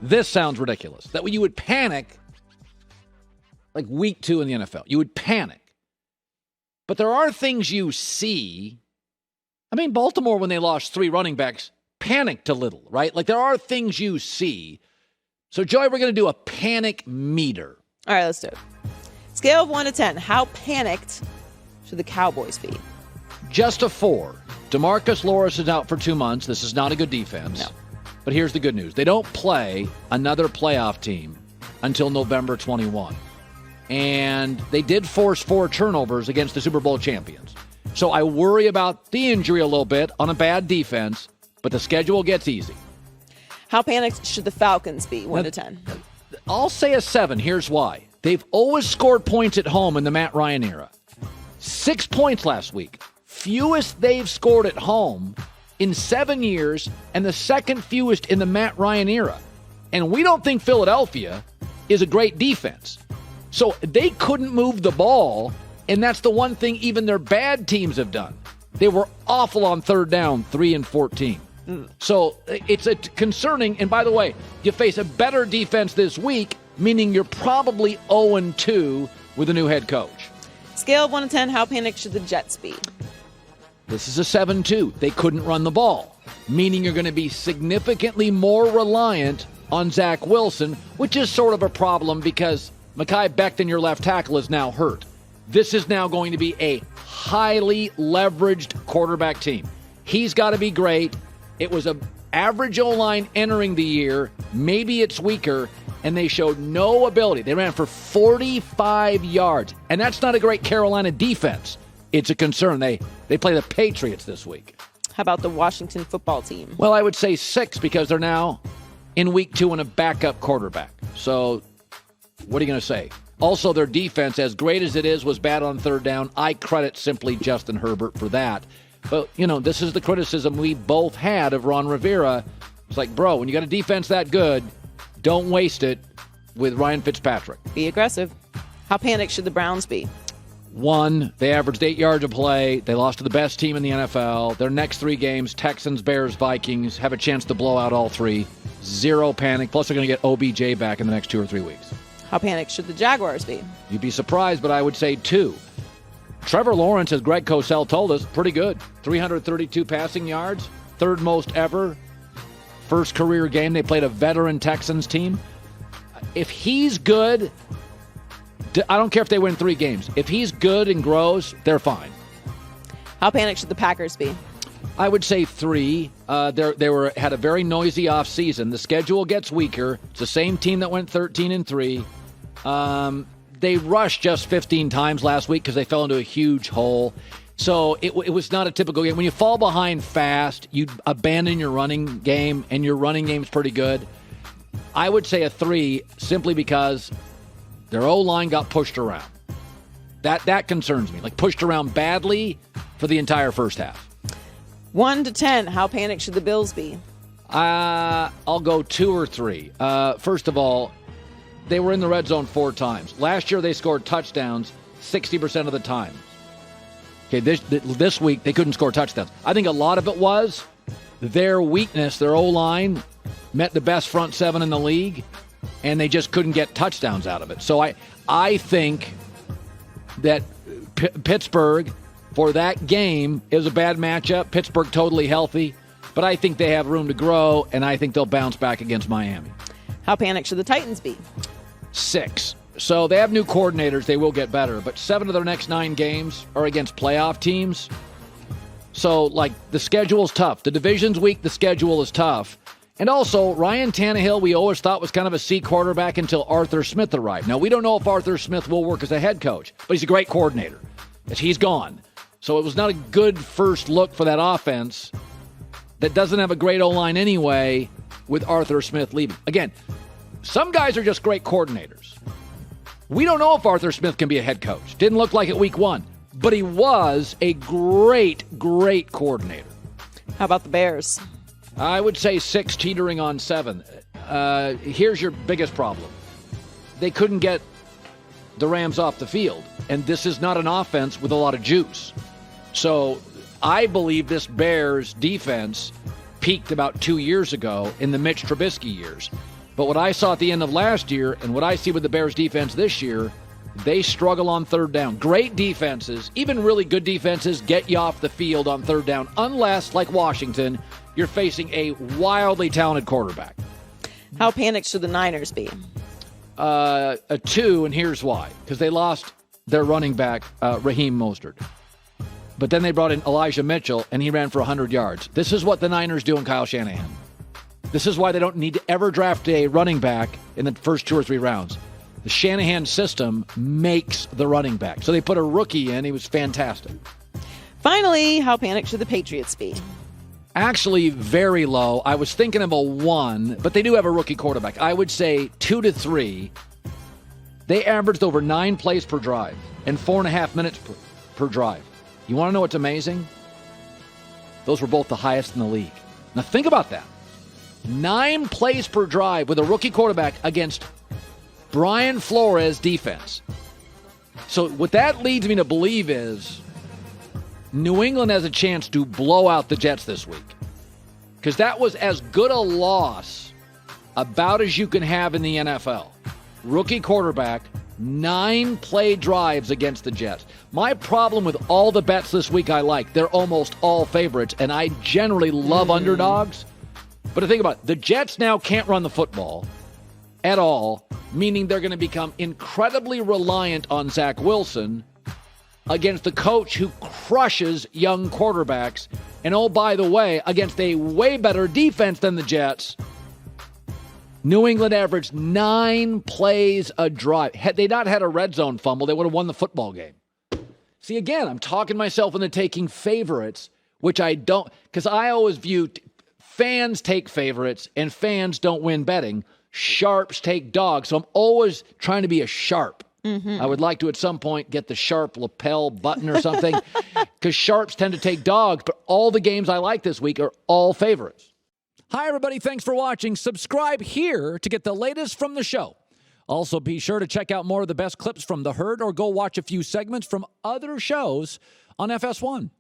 This sounds ridiculous. That you would panic like week 2 in the NFL. You would panic. But there are things you see. I mean, Baltimore, when they lost 3 running backs, panicked a little, right? Like, there are things you see. So, Joey, we're going to do a panic meter. All right, let's do it. Scale of 1 to 10. How panicked should the Cowboys be? Just a 4. DeMarcus Lawrence is out for 2 months. This is not a good defense. No. But here's the good news. They don't play another playoff team until November 21. And they did force 4 turnovers against the Super Bowl champions. So I worry about the injury a little bit on a bad defense, but the schedule gets easy. How panicked should the Falcons be, 1 to 10? I'll say a 7. Here's why. They've always scored points at home in the Matt Ryan era. 6 points last week. Fewest they've scored at home in 7 years, and the second fewest in the Matt Ryan era. And we don't think Philadelphia is a great defense. So they couldn't move the ball, and that's the one thing even their bad teams have done. They were awful on third down, 3 and 14. So it's a concerning, and by the way, you face a better defense this week, meaning you're probably 0-2 with a new head coach. Scale of 1 to 10, how panicked should the Jets be? This is a 7-2. They couldn't run the ball, meaning you're going to be significantly more reliant on Zach Wilson, which is sort of a problem because Mekhi Becton, your left tackle, is now hurt. This is now going to be a highly leveraged quarterback team. He's got to be great. It was an average O-line entering the year. Maybe it's weaker, and they showed no ability. They ran for 45 yards, and that's not a great Carolina defense. It's a concern. They play the Patriots this week. How about the Washington football team? Well, I would say 6 because they're now in week 2 and a backup quarterback. So what are you going to say? Also, their defense, as great as it is, was bad on third down. I credit simply Justin Herbert for that. But, this is the criticism we both had of Ron Rivera. It's like, bro, when you got a defense that good, don't waste it with Ryan Fitzpatrick. Be aggressive. How panicked should the Browns be? 1, they averaged 8 yards a play. They lost to the best team in the NFL. Their next 3 games, Texans, Bears, Vikings, have a chance to blow out all 3. 0 panic. Plus, they're going to get OBJ back in the next 2 or 3 weeks. How panicked should the Jaguars be? You'd be surprised, but I would say 2. Trevor Lawrence, as Greg Cosell told us, pretty good. 332 passing yards, 3rd most ever. First career game. They played a veteran Texans team. If he's good, I don't care if they win 3 games. If he's good and grows, they're fine. How panicked should the Packers be? I would say 3. They had a very noisy offseason. The schedule gets weaker. It's the same team that went 13-3. They rushed just 15 times last week because they fell into a huge hole. So it was not a typical game. When you fall behind fast, you abandon your running game, and your running game's pretty good. I would say a 3 simply because their O-line got pushed around. That concerns me. Like, pushed around badly for the entire first half. 1 to 10, how panicked should the Bills be? I'll go 2 or 3. First of all, they were in the red zone 4 times. Last year, they scored touchdowns 60% of the time. Okay, this week, they couldn't score touchdowns. I think a lot of it was their weakness. Their O-line met the best front 7 in the league, and they just couldn't get touchdowns out of it. So I think that Pittsburgh, for that game, it was a bad matchup. Pittsburgh totally healthy, but I think they have room to grow, and I think they'll bounce back against Miami. How panicked should the Titans be? 6. So they have new coordinators. They will get better, but 7 of their next 9 games are against playoff teams. So, the schedule's tough. The division's weak. The schedule is tough. And also, Ryan Tannehill, we always thought was kind of a C quarterback until Arthur Smith arrived. Now, we don't know if Arthur Smith will work as a head coach, but he's a great coordinator. He's gone. So it was not a good first look for that offense that doesn't have a great O-line anyway with Arthur Smith leaving. Again, some guys are just great coordinators. We don't know if Arthur Smith can be a head coach. Didn't look like it week 1. But he was a great, great coordinator. How about the Bears? I would say 6, teetering on 7. Here's your biggest problem. They couldn't get the Rams off the field. And this is not an offense with a lot of juice. So I believe this Bears defense peaked about 2 years ago in the Mitch Trubisky years. But what I saw at the end of last year and what I see with the Bears defense this year, they struggle on third down. Great defenses, even really good defenses, get you off the field on third down unless, like Washington, you're facing a wildly talented quarterback. How panicked should the Niners be? A 2, and here's why. Because they lost their running back, Raheem Mostert. But then they brought in Elijah Mitchell, and he ran for 100 yards. This is what the Niners do in Kyle Shanahan. This is why they don't need to ever draft a running back in the first 2 or 3 rounds. The Shanahan system makes the running back. So they put a rookie in. He was fantastic. Finally, how panicked should the Patriots be? Actually, very low. I was thinking of a 1, but they do have a rookie quarterback. I would say 2 to 3. They averaged over 9 plays per drive and 4.5 minutes per drive. You want to know what's amazing? Those were both the highest in the league. Now think about that. 9 plays per drive with a rookie quarterback against Brian Flores' defense. So what that leads me to believe is New England has a chance to blow out the Jets this week. Because that was as good a loss about as you can have in the NFL. Rookie quarterback, 9 play drives against the Jets. My problem with all the bets this week I like, they're almost all favorites, and I generally love underdogs. But think about it. The Jets now can't run the football at all, meaning they're going to become incredibly reliant on Zach Wilson against the coach who crushes young quarterbacks. And oh, by the way, against a way better defense than the Jets, New England averaged 9 plays a drive. Had they not had a red zone fumble, they would have won the football game. See, again, I'm talking myself into taking favorites, which I don't, because I always view fans take favorites and fans don't win betting. Sharps take dogs. So I'm always trying to be a sharp. I would like to at some point get the sharp lapel button or something because sharps tend to take dogs, but all the games I like this week are all favorites. Hi, everybody. Thanks for watching. Subscribe here to get the latest from the show. Also, be sure to check out more of the best clips from The Herd or go watch a few segments from other shows on FS1.